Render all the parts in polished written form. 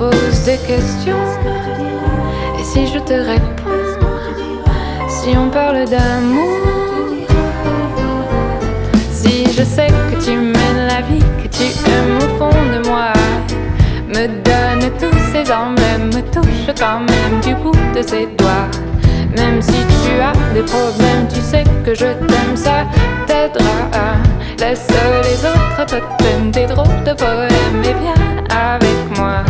pose des questions, et si je te réponds, si on parle d'amour, si je sais que tu mènes la vie, que tu aimes au fond de moi, me donne tous ces emblèmes, me touche quand même du bout de ses doigts. Même si tu as des problèmes, tu sais que je t'aime, ça t'aidera. Laisse les autres te totems, tes drôles de poèmes, et viens avec moi.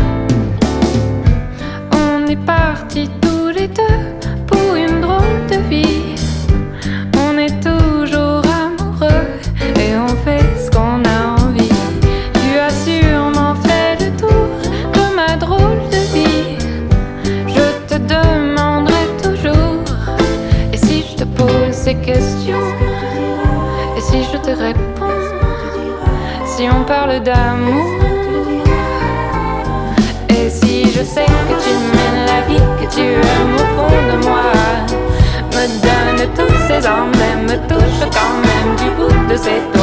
On est partis tous les deux pour une drôle de vie. On est toujours amoureux et on fait ce qu'on a envie. Tu as sûrement fait le tour de ma drôle de vie. Je te demanderai toujours, et si je te pose ces questions, et si je te réponds, si on parle d'amour, et si je sais que tu mènes la vie, que tu aimes au fond de moi, me donne tous ces emblèmes, me touche quand même du bout de ses doigts.